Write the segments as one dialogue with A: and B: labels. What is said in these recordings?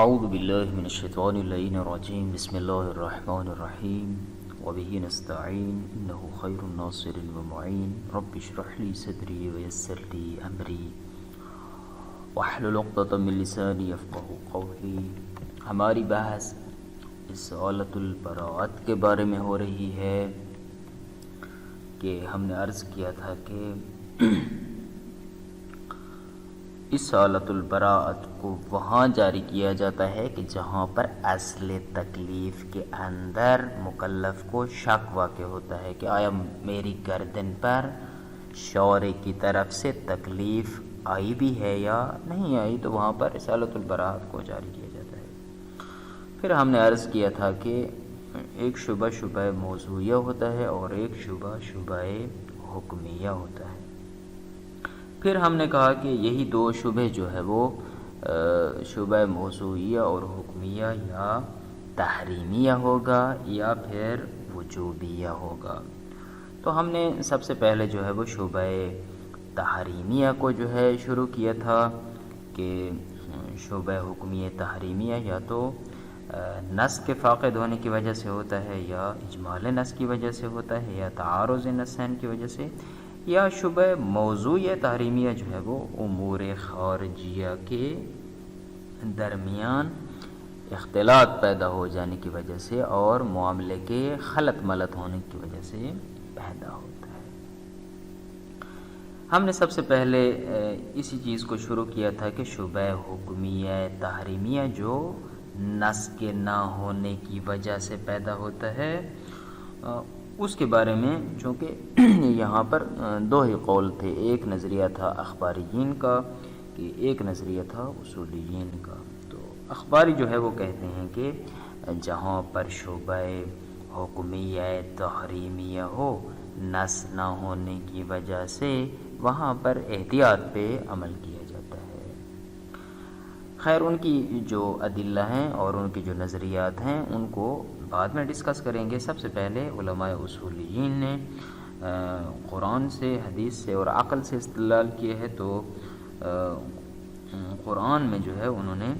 A: أعوذ بالله من الشيطان اللعين الرجيم بسم الله الرحمن الرحيم وبه نستعين إنه خير الناصر ومعين رب اشرح لي صدري ويسر لي أمري واحلل عقدة من لساني يفقهوا قولي. ہماری بحث اس حالت البراءت کے بارے میں ہو رہی ہے کہ ہم نے عرض کیا تھا کہ اس حالت البراءت کو وہاں جاری کیا جاتا ہے کہ جہاں پر اصل تکلیف کے اندر مکلف کو شک واقع ہوتا ہے کہ آیا میری گردن پر شعور کی طرف سے تکلیف آئی بھی ہے یا نہیں آئی، تو وہاں پر اس حالت البراءت کو جاری کیا جاتا ہے. پھر ہم نے عرض کیا تھا کہ ایک شبہ موضوعیہ ہوتا ہے اور ایک شبہ حکمیہ ہوتا ہے. پھر ہم نے کہا کہ یہی دو شبہ جو ہے وہ شبہ موضوعیہ اور حکمیہ یا تحریمیہ ہوگا یا پھر وجوبیہ ہوگا. تو ہم نے سب سے پہلے جو ہے وہ شبہ تحریمیہ کو جو ہے شروع کیا تھا کہ شبہ حکمیہ تحریمیہ یا تو نص کے فاقد ہونے کی وجہ سے ہوتا ہے یا اجمال نص کی وجہ سے ہوتا ہے یا تعارض نصین کی وجہ سے، یا شبہ موضوعیہ تحریمیہ جو ہے وہ امور خارجیہ کے درمیان اختلاط پیدا ہو جانے کی وجہ سے اور معاملے کے خلط ملط ہونے کی وجہ سے پیدا ہوتا ہے. ہم نے سب سے پہلے اسی چیز کو شروع کیا تھا کہ شبہ حکمیہ تحریمیہ جو نص کے نہ ہونے کی وجہ سے پیدا ہوتا ہے، اس کے بارے میں چونکہ یہاں پر دو ہی قول تھے، ایک نظریہ تھا اخباریین کا کہ ایک نظریہ تھا اصولیین کا. تو اخباری جو ہے وہ کہتے ہیں کہ جہاں پر شبہ حکمیہ تحریمیہ ہو نص نہ ہونے کی وجہ سے وہاں پر احتیاط پہ عمل کیا جاتا ہے. خیر، ان کی جو ادلہ ہیں اور ان کے جو نظریات ہیں ان کو بعد میں ڈسکس کریں گے. سب سے پہلے علماء اصولیین نے قرآن سے، حدیث سے اور عقل سے استدلال کیے ہے. تو قرآن میں جو ہے انہوں نے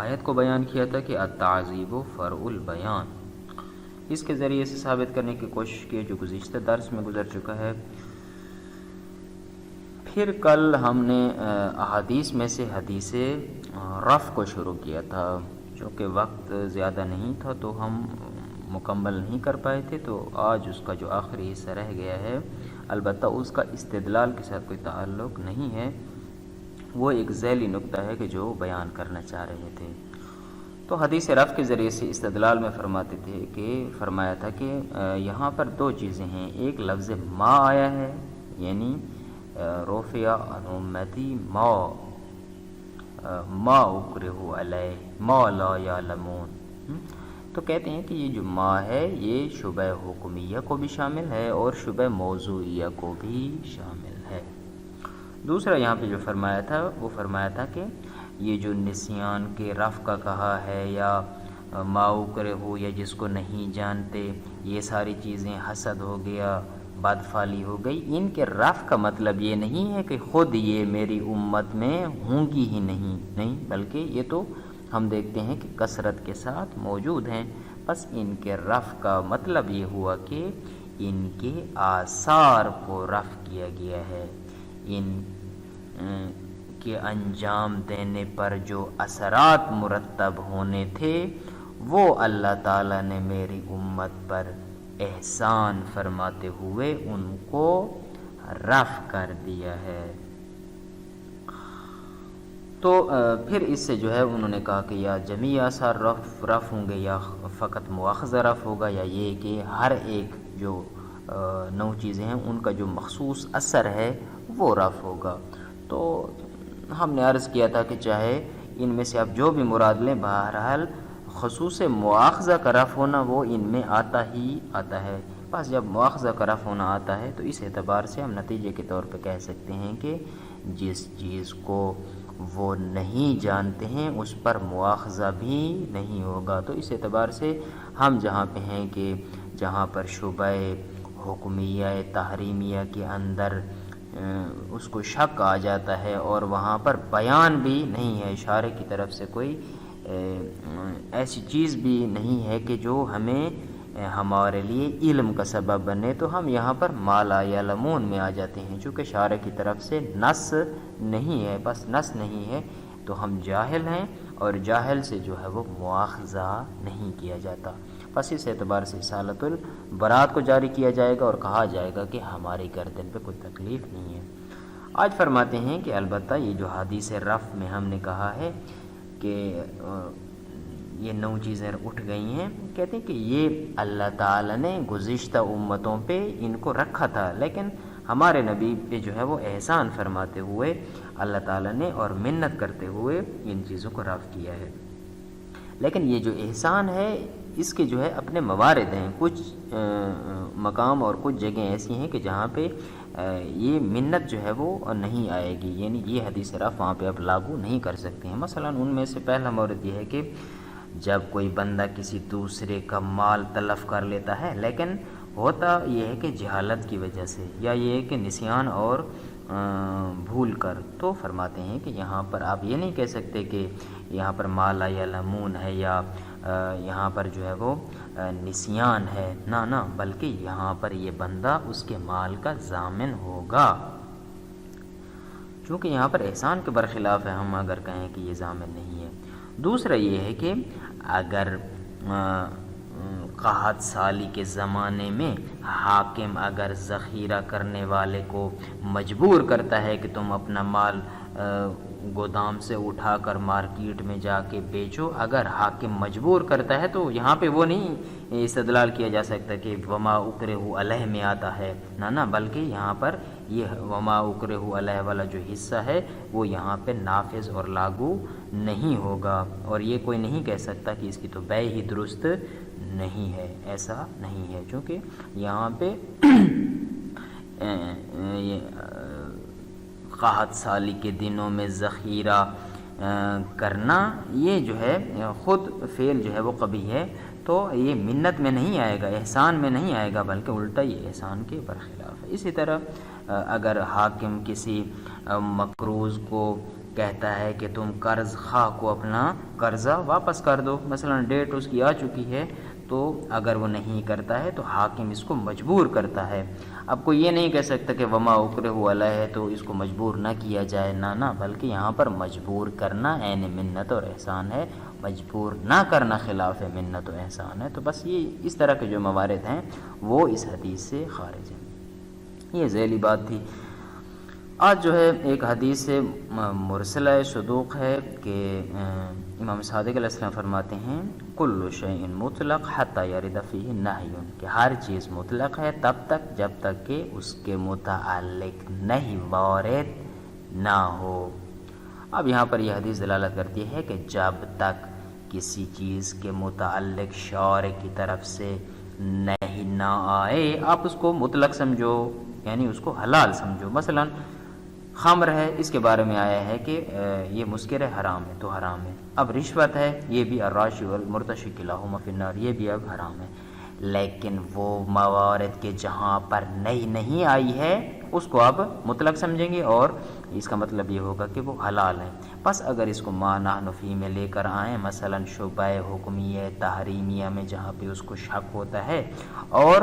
A: آیت کو بیان کیا تھا کہ التعذیب فرع البیان، اس کے ذریعے سے ثابت کرنے کی کوشش کی جو گزشتہ درس میں گزر چکا ہے. پھر کل ہم نے احادیث میں سے حدیث رفع کو شروع کیا تھا. چونکہ وقت زیادہ نہیں تھا تو ہم مکمل نہیں کر پائے تھے، تو آج اس کا جو آخری حصہ رہ گیا ہے، البتہ اس کا استدلال کے ساتھ کوئی تعلق نہیں ہے، وہ ایک ذیلی نکتہ ہے کہ جو بیان کرنا چاہ رہے تھے. تو حدیث رفع کے ذریعے سے استدلال میں فرمایا تھا کہ یہاں پر دو چیزیں ہیں. ایک لفظ ما آیا ہے، یعنی رفع عن امتی ما اکرہوا علیہ ما لا یعلمون. تو کہتے ہیں کہ یہ جو ما ہے یہ شبہ حکمیہ کو بھی شامل ہے اور شبہ موضوعیہ کو بھی شامل ہے. دوسرا یہاں پہ جو فرمایا تھا وہ فرمایا تھا کہ یہ جو نسیان کے رفع کا کہا ہے یا ما اکرہوا یا جس کو نہیں جانتے، یہ ساری چیزیں حسد ہو گیا، بدفعلی ہو گئی، ان کے رفع کا مطلب یہ نہیں ہے کہ خود یہ میری امت میں ہوں گی ہی نہیں، بلکہ یہ تو ہم دیکھتے ہیں کہ کثرت کے ساتھ موجود ہیں. بس ان کے رفع کا مطلب یہ ہوا کہ ان کے آثار کو رفع کیا گیا ہے، ان کے انجام دینے پر جو اثرات مرتب ہونے تھے وہ اللہ تعالیٰ نے میری امت پر احسان فرماتے ہوئے ان کو رفع کر دیا ہے. تو پھر اس سے جو ہے انہوں نے کہا کہ یا جمیع آثار رفع ہوں گے یا فقط مؤاخذہ رفع ہوگا، یا یہ کہ ہر ایک جو 9 چیزیں ہیں ان کا جو مخصوص اثر ہے وہ رفع ہوگا. تو ہم نے عرض کیا تھا کہ چاہے ان میں سے آپ جو بھی مراد لیں، بہرحال خصوص مؤاخذہ کا رفع ہونا وہ ان میں آتا ہی آتا ہے. بس جب مؤاخذہ کا رفع ہونا آتا ہے تو اس اعتبار سے ہم نتیجے کے طور پہ کہہ سکتے ہیں کہ جس چیز کو وہ نہیں جانتے ہیں اس پر مؤاخذہ بھی نہیں ہوگا. تو اس اعتبار سے ہم جہاں پہ ہیں کہ جہاں پر شبہ حکمیہ تحریمیہ کے اندر اس کو شک آ جاتا ہے اور وہاں پر بیان بھی نہیں ہے، اشارے کی طرف سے کوئی ایسی چیز بھی نہیں ہے کہ جو ہمیں ہمارے لیے علم کا سبب بنے، تو ہم یہاں پر ما لا یعلمون میں آ جاتے ہیں۔ چونکہ اشارے کی طرف سے نص نہیں ہے، بس نص نہیں ہے تو ہم جاہل ہیں، اور جاہل سے جو ہے وہ مواخذہ نہیں کیا جاتا۔ بس اس اعتبار سے اصالۃ البراءت کو جاری کیا جائے گا اور کہا جائے گا کہ ہماری گردن پہ کوئی تکلیف نہیں ہے۔ آج فرماتے ہیں کہ البتہ یہ جو حدیث رفع میں ہم نے کہا ہے کہ یہ 9 چیزیں اٹھ گئی ہیں، کہتے ہیں کہ یہ اللہ تعالیٰ نے گزشتہ امتوں پہ ان کو رکھا تھا، لیکن ہمارے نبی پہ جو ہے وہ احسان فرماتے ہوئے اللہ تعالیٰ نے اور منت کرتے ہوئے ان چیزوں کو رفع کیا ہے۔ لیکن یہ جو احسان ہے اس کے جو ہے اپنے موارد ہیں، کچھ مقام اور کچھ جگہیں ایسی ہیں کہ جہاں پہ یہ منت جو ہے وہ نہیں آئے گی، یعنی یہ حدیث رفع وہاں پہ آپ لاگو نہیں کر سکتے ہیں۔ مثلا ان میں سے پہلا مورد یہ ہے کہ جب کوئی بندہ کسی دوسرے کا مال تلف کر لیتا ہے، لیکن ہوتا یہ ہے کہ جہالت کی وجہ سے، یا یہ ہے کہ نسیان اور بھول کر، تو فرماتے ہیں کہ یہاں پر آپ یہ نہیں کہہ سکتے کہ یہاں پر ما لا یعلمون ہے یا یہاں پر جو ہے وہ نسیان ہے، نہ بلکہ یہاں پر یہ بندہ اس کے مال کا ضامن ہوگا، چونکہ یہاں پر احسان کے برخلاف ہے ہم اگر کہیں کہ یہ ضامن نہیں ہے۔ دوسرا یہ ہے کہ اگر قحط سالی کے زمانے میں حاکم اگر ذخیرہ کرنے والے کو مجبور کرتا ہے کہ تم اپنا مال گودام سے اٹھا کر مارکیٹ میں جا کے بیچو، اگر حاکم مجبور کرتا ہے تو یہاں پہ وہ نہیں استدلال کیا جا سکتا کہ وما اکرہ علیہ میں آتا ہے، نہ بلکہ یہاں پر یہ وما اکرہ علیہ والا جو حصہ ہے وہ یہاں پہ نافذ اور لاگو نہیں ہوگا، اور یہ کوئی نہیں کہہ سکتا کہ اس کی تو بیع ہی درست نہیں ہے، ایسا نہیں ہے، چونکہ یہاں پہ قحط سالی کے دنوں میں ذخیرہ کرنا یہ جو ہے خود فعل جو ہے وہ قبیح ہے، تو یہ منت میں نہیں آئے گا، احسان میں نہیں آئے گا، بلکہ الٹا یہ احسان کے برخلاف ہے۔ اسی طرح اگر حاکم کسی مقروض کو کہتا ہے کہ تم قرض خواہ کو اپنا قرضہ واپس کر دو، مثلا ڈیٹ اس کی آ چکی ہے، تو اگر وہ نہیں کرتا ہے تو حاکم اس کو مجبور کرتا ہے۔ اب کوئی یہ نہیں کہہ سکتا کہ وما اکرہ علیہ ہے تو اس کو مجبور نہ کیا جائے، نہ بلکہ یہاں پر مجبور کرنا عین منت اور احسان ہے، مجبور نہ کرنا خلاف منت و احسان ہے۔ تو بس یہ اس طرح کے جو موارد ہیں وہ اس حدیث سے خارج ہیں۔ یہ ذیلی بات تھی۔ آج جو ہے ایک حدیث سے مرسلہ صدوق ہے کہ امام صادق علیہ السلام فرماتے ہیں کل شیء مطلق حتی یرد فیہ نہی، کہ ہر چیز مطلق ہے تب تک جب تک کہ اس کے متعلق نہی وارد نہ ہو۔ اب یہاں پر یہ حدیث دلالت کرتی ہے کہ جب تک کسی چیز کے متعلق شارع کی طرف سے نہی نہ آئے آپ اس کو مطلق سمجھو، یعنی اس کو حلال سمجھو۔ مثلا خمر ہے، اس کے بارے میں آیا ہے کہ یہ مسکر ہے، حرام ہے تو حرام ہے۔ اب رشوت ہے، یہ بھی الراشی والمرتشی کلاہما فی النار، یہ بھی اب حرام ہے۔ لیکن وہ موارد کے جہاں پر نہی نہیں آئی ہے اس کو آپ مطلق سمجھیں گے، اور اس کا مطلب یہ ہوگا کہ وہ حلال ہیں۔ بس اگر اس کو ما نحن فی میں لے کر آئیں، مثلا شبہ حکمیہ تحریمیہ میں جہاں پہ اس کو شک ہوتا ہے اور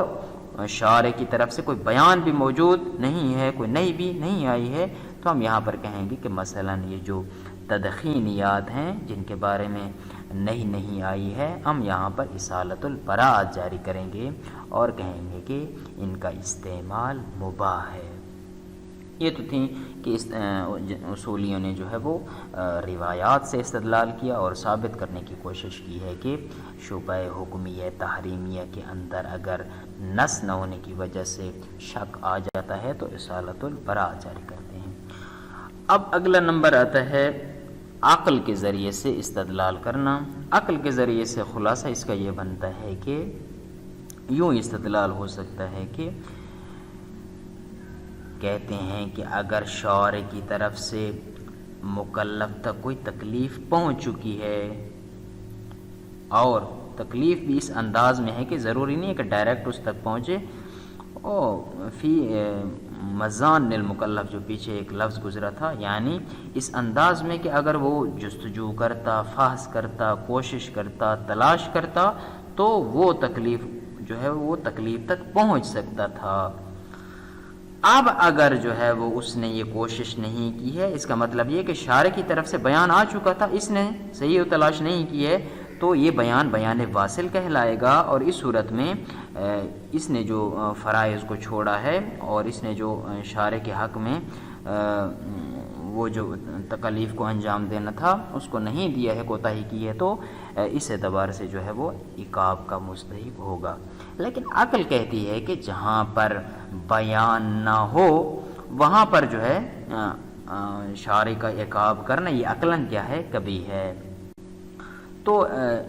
A: شارع کی طرف سے کوئی بیان بھی موجود نہیں ہے، کوئی نہی بھی نہیں آئی ہے، تو ہم یہاں پر کہیں گے کہ مثلا یہ جو تدخینیات ہیں جن کے بارے میں نہی نہیں آئی ہے، ہم یہاں پر اصالۃ البراءت جاری کریں گے اور کہیں گے کہ ان کا استعمال مباح ہے۔ یہ تو تھیں کہ اصولیوں نے جو ہے وہ روایات سے استدلال کیا اور ثابت کرنے کی کوشش کی ہے کہ شبہ حکمیہ تحریمیہ کے اندر اگر نص نہ ہونے کی وجہ سے شک آ جاتا ہے تو اصالۃ البراءت جاری کرتے ہیں۔ اب اگلا نمبر آتا ہے عقل کے ذریعے سے استدلال کرنا۔ عقل کے ذریعے سے خلاصہ اس کا یہ بنتا ہے کہ یوں استدلال ہو سکتا ہے کہ کہتے ہیں کہ اگر شارع کی طرف سے مکلف تک کوئی تکلیف پہنچ چکی ہے، اور تکلیف بھی اس انداز میں ہے کہ ضروری نہیں ہے کہ ڈائریکٹ اس تک پہنچے، مزان المکلف جو پیچھے ایک لفظ گزرا تھا، یعنی اس انداز میں کہ اگر وہ جستجو کرتا، فحص کرتا، کوشش کرتا، تلاش کرتا تو وہ تکلیف جو ہے وہ تکلیف تک پہنچ سکتا تھا۔ اب اگر جو ہے وہ اس نے یہ کوشش نہیں کی ہے، اس کا مطلب یہ کہ شارع کی طرف سے بیان آ چکا تھا، اس نے صحیح تلاش نہیں کی ہے، تو یہ بیان واصل کہلائے گا، اور اس صورت میں اس نے جو فرائض کو چھوڑا ہے اور اس نے جو شارع کے حق میں وہ جو تکلیف کو انجام دینا تھا اس کو نہیں دیا ہے، کوتاہی کی ہے، تو اس اعتبار سے جو ہے وہ عقاب کا مستحق ہوگا۔ لیکن عقل کہتی ہے کہ جہاں پر بیان نہ ہو وہاں پر جو ہے شارع کا عقاب کرنا یہ عقلاً کیا ہے، کبھی ہے۔ تو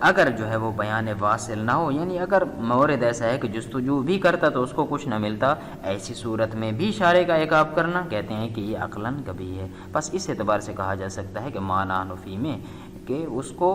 A: اگر جو ہے وہ بیان واصل نہ ہو، یعنی اگر مورد ایسا ہے کہ جستجو بھی کرتا تو اس کو کچھ نہ ملتا، ایسی صورت میں بھی شارع کا عقاب کرنا کہتے ہیں کہ یہ عقلاً کبھی ہے۔ بس اس اعتبار سے کہا جا سکتا ہے کہ معنی نفی میں کہ اس کو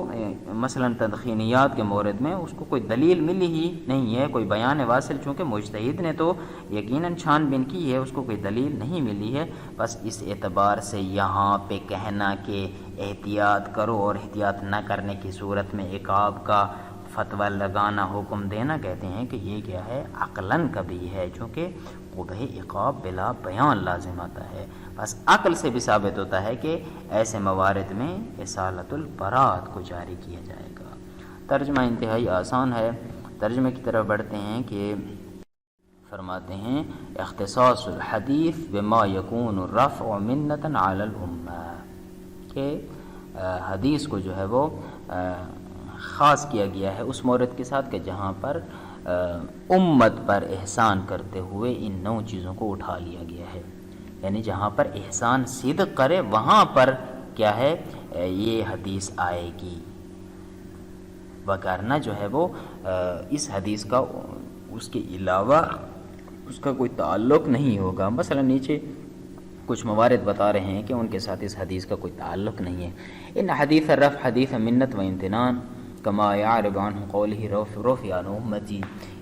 A: مثلاً تدخینیات کے مورد میں اس کو کوئی دلیل ملی ہی نہیں ہے، کوئی بیان واصل، چونکہ مجتہد نے تو یقیناً چھان بین کی ہے، اس کو کوئی دلیل نہیں ملی ہے۔ بس اس اعتبار سے یہاں پہ کہنا کہ احتیاط کرو اور احتیاط نہ کرنے کی صورت میں عقاب کا فتویٰ لگانا، حکم دینا، کہتے ہیں کہ یہ کیا ہے، عقلاً کبھی ہے، چونکہ قبح عقاب بلا بیان لازم آتا ہے۔ بس عقل سے بھی ثابت ہوتا ہے کہ ایسے موارد میں اصالۃ البراءت کو جاری کیا جائے گا۔ ترجمہ انتہائی آسان ہے، ترجمے کی طرف بڑھتے ہیں کہ فرماتے ہیں اختصاص الحدیث بما یکون الرفع منۃ علی الامہ، کہ حدیث کو جو ہے وہ خاص کیا گیا ہے اس مورد کے ساتھ کہ جہاں پر امت پر احسان کرتے ہوئے ان 9 چیزوں کو اٹھا لیا گیا ہے، یعنی جہاں پر احسان صدق کرے وہاں پر کیا ہے یہ حدیث آئے گی، وگرنہ جو ہے وہ اس حدیث کا اس کے علاوہ اس کا کوئی تعلق نہیں ہوگا۔ مثلا نیچے کچھ موارد بتا رہے ہیں کہ ان کے ساتھ اس حدیث کا کوئی تعلق نہیں ہے۔ ان حدیث الرفع حدیث منت و امتنان کما یعرب عنہ قولہ رفع عن امتی،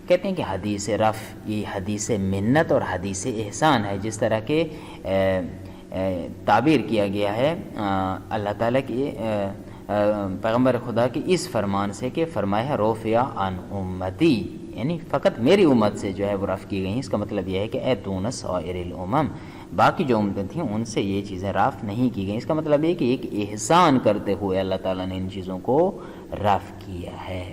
A: کہتے ہیں کہ حدیث رفع یہ حدیث منت اور حدیث احسان ہے، جس طرح کے تعبیر کیا گیا ہے اللہ تعالیٰ کی پیغمبر خدا کے اس فرمان سے کہ فرمایا ہے رفع عن امتی، یعنی فقط میری امت سے جو ہے وہ رفع کی گئی۔ اس کا مطلب یہ ہے کہ اے دون سائر الامم، باقی جو امتیں تھیں ان سے یہ چیزیں رفع نہیں کی گئیں۔ اس کا مطلب یہ کہ ایک احسان کرتے ہوئے اللہ تعالیٰ نے ان چیزوں کو رفع کیا ہے۔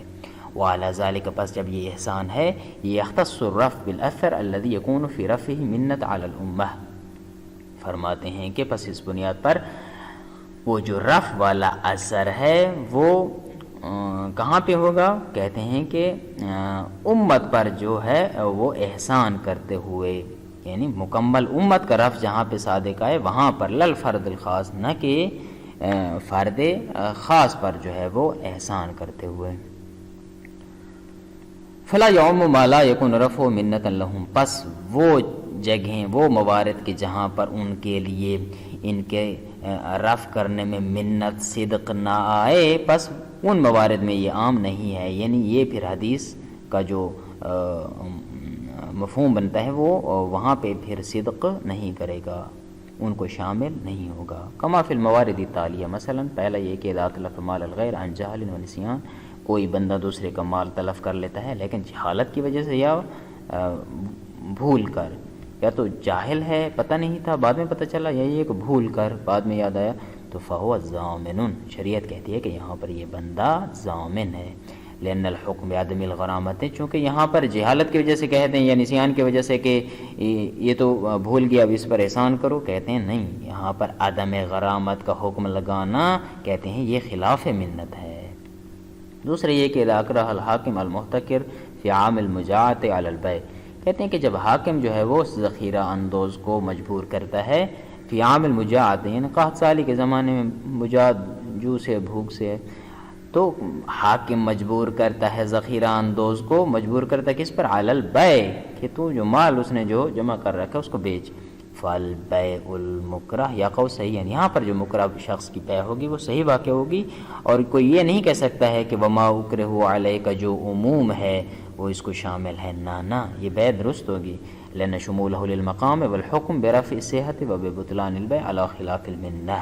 A: وعلی ذالک، پس جب یہ احسان ہے، یہ یختص الرفع بالاثر الذی یکون فی رفعہ منت علی الامہ، فرماتے ہیں کہ پس اس بنیاد پر وہ جو رفع والا اثر ہے وہ کہاں پہ ہوگا؟ کہتے ہیں کہ امت پر جو ہے وہ احسان کرتے ہوئے، یعنی مکمل امت کا رفع جہاں پہ صادق آئے وہاں پر، للفرد الخاص، نہ کہ فرد خاص پر جو ہے وہ احسان کرتے ہوئے۔ فلا یعم ما لا یکن رفع منۃ لہم، پس وہ جگہیں، وہ موارد کے جہاں پر ان کے لیے ان کے رفع کرنے میں منت صدق نہ آئے، پس ان موارد میں یہ عام نہیں ہے، یعنی یہ پھر حدیث کا جو مفہوم بنتا ہے وہ وہاں پہ پھر صدق نہیں کرے گا، ان کو شامل نہیں ہوگا۔ کما فی الموارد التالیہ، مثلا پہلا یہ کہ اذا تلف مال الغیر عن جہل و نسیان، کوئی بندہ دوسرے کا مال تلف کر لیتا ہے لیکن جہالت کی وجہ سے یا بھول کر، یا تو جاہل ہے پتہ نہیں تھا بعد میں پتہ چلا، یا یہ کہ بھول کر بعد میں یاد آیا، تو فہو ضامن، شریعت کہتی ہے کہ یہاں پر یہ بندہ ضامن ہے۔ لأن الحکم بعدم الغرامت، چونکہ یہاں پر جہالت کی وجہ سے کہتے ہیں یا نسیان کی وجہ سے کہ یہ تو بھول گیا اب اس پر احسان کرو، کہتے ہیں نہیں، یہاں پر عدم غرامت کا حکم لگانا کہتے ہیں یہ خلاف منت ہے۔ دوسرے یہ کہ اذا اکرہ الحاکم المحتکر فی عام المجاعۃ علی البیع، کہتے ہیں کہ جب حاکم جو ہے وہ ذخیرہ اندوز کو مجبور کرتا ہے فی عام المجاعۃ، یعنی قحط سالی کے زمانے میں مجاعت جو سے بھوک سے، تو حاکم مجبور کرتا ہے ذخیرہ اندوز کو، مجبور کرتا ہے کس پر؟ علی البیع، کہ تو جو مال اس نے جو جمع کر رکھا اس کو بیچ۔ فالبیع المکرہ یقع صحیح، یہاں پر جو مکرہ شخص کی بیع ہوگی وہ صحیح واقع ہوگی، اور کوئی یہ نہیں کہہ سکتا ہے کہ وما اکرہ علیہ کا جو عموم ہے وہ اس کو شامل ہے، نہ یہ بیع درست ہوگی۔ لأن شموله للمقام والحكم برفع الصحة وببطلان البيع على خلاف المنة.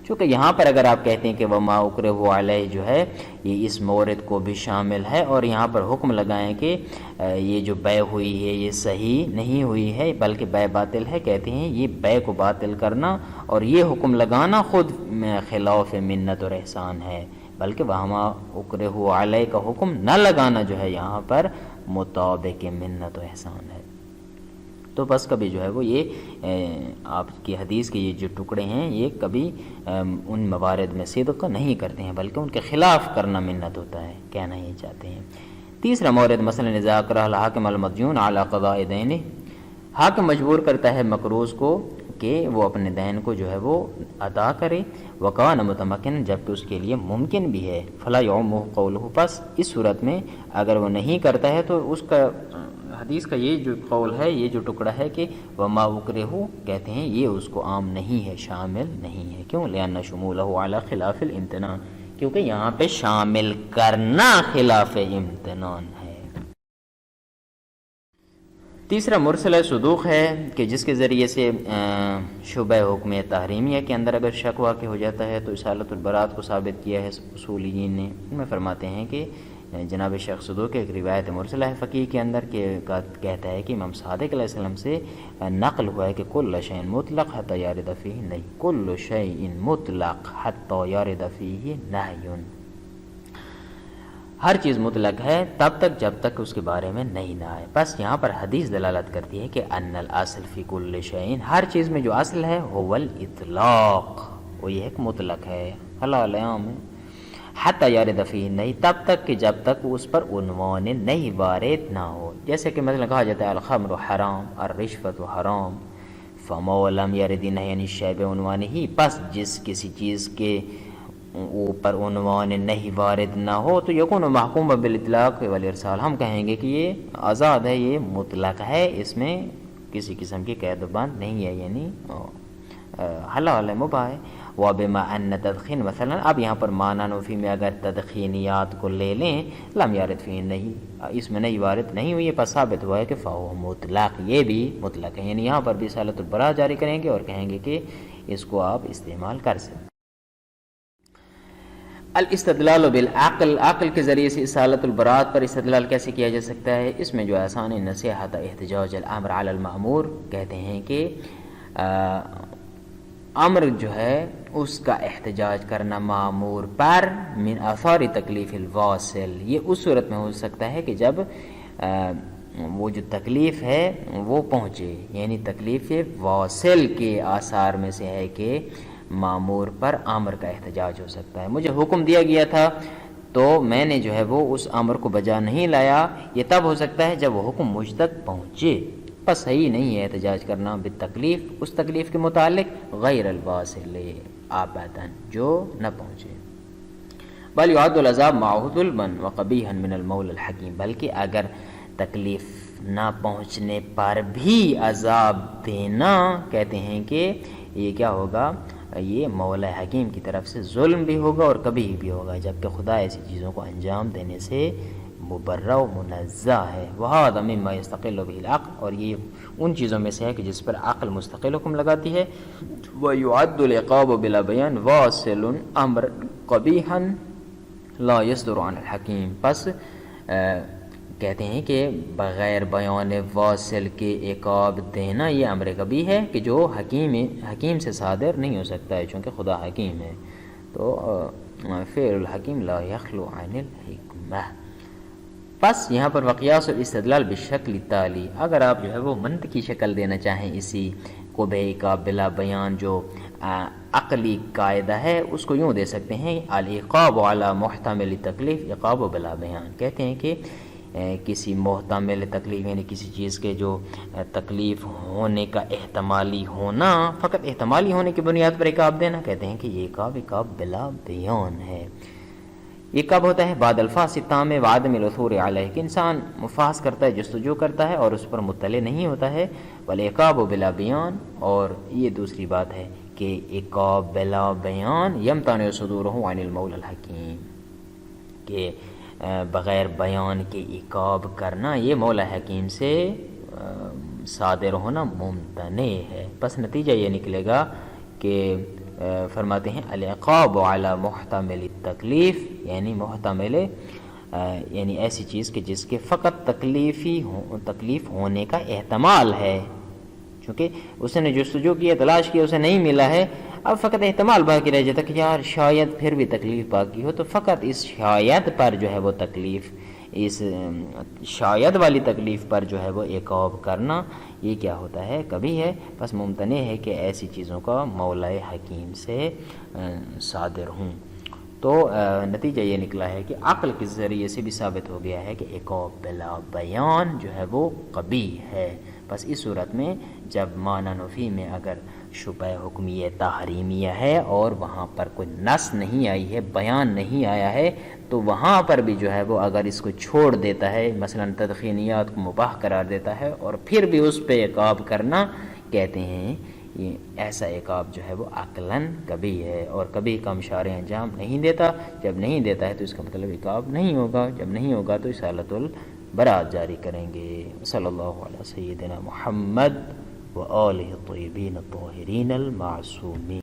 A: چونکہ یہاں پر اگر آپ کہتے ہیں کہ وما اکرہ علیہ جو ہے یہ اس مورد کو بھی شامل ہے، اور یہاں پر حکم لگائیں کہ یہ جو بیع ہوئی ہے یہ صحیح نہیں ہوئی ہے بلکہ بیع باطل ہے، کہتے ہیں یہ بیع کو باطل کرنا اور یہ حکم لگانا خود خلاف منت اور احسان ہے، بلکہ وما اکرہ علیہ کا حکم نہ لگانا جو ہے یہاں پر مطابق منت و احسان ہے. تو بس کبھی جو ہے وہ یہ آپ کی حدیث کے یہ جو ٹکڑے ہیں یہ کبھی ان موارد میں صدق نہیں کرتے ہیں بلکہ ان کے خلاف کرنا منت ہوتا ہے، کہنا یہ چاہتے ہیں. تیسرا مورد مثلا اذا اکرہ الحاکم المدیون علی قضاء دینہ، حاکم مجبور کرتا ہے مقروض کو کہ وہ اپنے دین کو جو ہے وہ ادا کرے، وکان متمکن جبکہ اس کے لیے ممکن بھی ہے، فلا یعمہ قولہ، پس اس صورت میں اگر وہ نہیں کرتا ہے تو اس کا حدیث کا یہ جو قول ہے، یہ جو ٹکڑا ہے کہ وما اکرہ، کہتے ہیں یہ اس کو عام نہیں ہے، شامل نہیں ہے. کیوں؟ لأن شمولہ علی خلاف الامتنان، کیونکہ یہاں پہ شامل کرنا خلاف امتنان ہے. تیسرا مرسل صدوق ہے کہ جس کے ذریعے سے شبہ حکم تحریمیہ کے اندر اگر شک واقع ہو جاتا ہے تو اصالت البراءت کو ثابت کیا ہے اصولیین نے. ان میں فرماتے ہیں کہ جناب شیخ صدوق ایک روایت مرسلہ ہے فقیہ کے اندر کہ کہتا ہے کہ امام صادق علیہ السلام سے نقل ہوا ہے کہ کل شیء مطلق حتی یارد فیہ نہی، کل شیء مطلق حتی یارد فیہ نہی، ہر چیز مطلق ہے تب تک جب تک اس کے بارے میں نہیں نہ آئے. بس یہاں پر حدیث دلالت کرتی ہے کہ ان الاصل فی کل شیء، ہر چیز میں جو اصل ہے هو الاطلاق، وہ یہ ایک مطلق ہے، حلال عام ہے. حتی یارد فیہ نہیں، تب تک کہ جب تک اس پر عنوان نہیں وارد نہ ہو. جیسے کہ مثلا کہا جاتا ہے الخمر حرام، الرشوۃ حرام، فما لم یرد نہی عن الشیء بعنوانہ، پس جس کسی چیز کے اوپر عنوان نہیں وارد نہ ہو تو یکون محکوم بالاطلاق والارسال، ہم کہیں گے کہ یہ آزاد ہے، یہ مطلق ہے، اس میں کسی قسم کی قید و بند نہیں ہے، یعنی حلال ہے، مباح ہے. وبما ان تدخین مثلا، اب یہاں پر معنی نفی میں اگر تدخینیات کو لے لیں، لم یارد فیہ نہیں، اس میں نہیں وارد نہیں ہوئی ہے، پس ثابت ہوا ہے کہ فہو مطلق، یہ بھی مطلق ہے. یعنی یہاں پر بھی اصالت البراء جاری کریں گے اور کہیں گے کہ اس کو آپ استعمال کر سکتے. الاستدلال بالعقل، عقل کے ذریعے سے اصالت البراءت پر استدلال کیسے کیا جا سکتا ہے؟ اس میں جو آسان نصیحت احتجاج الامر علی المأمور، کہتے ہیں کہ امر جو ہے اس کا احتجاج کرنا معمور پر من آثار تکلیف الواصل، یہ اس صورت میں ہو سکتا ہے کہ جب وہ جو تکلیف ہے وہ پہنچے، یعنی تکلیف واصل کے آثار میں سے ہے کہ معمور پر امر کا احتجاج ہو سکتا ہے. مجھے حکم دیا گیا تھا تو میں نے جو ہے وہ اس امر کو بجا نہیں لایا، یہ تب ہو سکتا ہے جب وہ حکم مجھ تک پہنچے. بس صحیح نہیں ہے احتجاج کرنا بالتکلیف، اس تکلیف کے متعلق غیر الواصل آبتاً، جو نہ پہنچے. بل یعد العذاب معه ظلما وقبیحا من المولى الحکیم، بلکہ اگر تکلیف نہ پہنچنے پر بھی عذاب دینا، کہتے ہیں کہ یہ کیا ہوگا، یہ مولا حکیم کی طرف سے ظلم بھی ہوگا اور کبھی بھی ہوگا، جبکہ خدا ایسی چیزوں کو انجام دینے سے مبرہ و منزہ ہے. وہذا مما یستقل به العقل، اور یہ ان چیزوں میں سے ہے کہ جس پر عقل مستقل حکم لگاتی ہے. ویعد العقاب بلا بیان واصل امر قبیحا لا یصدر عن الحکیم، پس کہتے ہیں کہ بغیر بیان واصل کے عقاب دینا یہ امر قبیح ہے کہ جو حکیم سے صادر نہیں ہو سکتا ہے، چونکہ خدا حکیم ہے. تو فعل الحکیم لا یخلو عن الحکمہ. بس یہاں پر وقیاس الاستدلال بالشکل التالی، اگر آپ جو ہے وہ منطقی شکل دینا چاہیں اسی کو بے کا بلا بیان جو عقلی قاعدہ ہے، اس کو یوں دے سکتے ہیں العقاب علی محتمل تکلیف عقاب و بلا بیان. کہتے ہیں کہ کسی محتمل تکلیف یعنی کسی چیز کے جو تکلیف ہونے کا احتمالی ہونا، فقط احتمالی ہونے کی بنیاد پر عقاب دینا، کہتے ہیں کہ یہ عقاب بلا بیان ہے. یہ کب ہوتا ہے؟ بعد الفاظ تام وعدم العثور علیہ، کہ انسان مفاس کرتا ہے، جستجو کرتا ہے اور اس پر مطلع نہیں ہوتا ہے. والعقاب بلا بیان، اور یہ دوسری بات ہے کہ عقاب بلا بیان یمتنع صدورہ عن المولا الحکیم، کہ بغیر بیان کے عقاب کرنا یہ مولا حکیم سے صادر ہونا ممتنع ہے. بس نتیجہ یہ نکلے گا کہ فرماتے ہیں العقاب علی محتمل التکلیف، یعنی محتمل یعنی ایسی چیز کہ جس کے فقط تکلیف ہونے کا احتمال ہے، چونکہ اس نے جستجو کیا، تلاش کیا، اسے نہیں ملا ہے، اب فقط احتمال باقی رہ جاتا کہ یار شاید پھر بھی تکلیف باقی ہو، تو فقط اس شاید پر جو ہے وہ تکلیف، اس شاید والی تکلیف پر جو ہے وہ عقاب کرنا، یہ کیا ہوتا ہے؟ کبھی ہے. بس ممتنع ہے کہ ایسی چیزوں کا مولا حکیم سے صادر ہوں. تو نتیجہ یہ نکلا ہے کہ عقل کے ذریعے سے بھی ثابت ہو گیا ہے کہ عقاب بلا بیان جو ہے وہ قبیح ہے. بس اس صورت میں جب معنی نفی میں اگر شبہ حکمیہ تحریمیہ ہے اور وہاں پر کوئی نص نہیں آئی ہے، بیان نہیں آیا ہے، تو وہاں پر بھی جو ہے وہ اگر اس کو چھوڑ دیتا ہے، مثلا تدخینیات کو مباح قرار دیتا ہے اور پھر بھی اس پہ عقاب کرنا، کہتے ہیں یہ ایسا عقاب جو ہے وہ عقلاً کبھی ہے، اور کبھی کا مشارع انجام نہیں دیتا. جب نہیں دیتا ہے تو اس کا مطلب عقاب نہیں ہوگا، جب نہیں ہوگا تو اصالۃ البراءت جاری کریں گے. صلی اللہ علیہ سیدنا محمد وآلہ الطیبین الطاہرین المعصومین.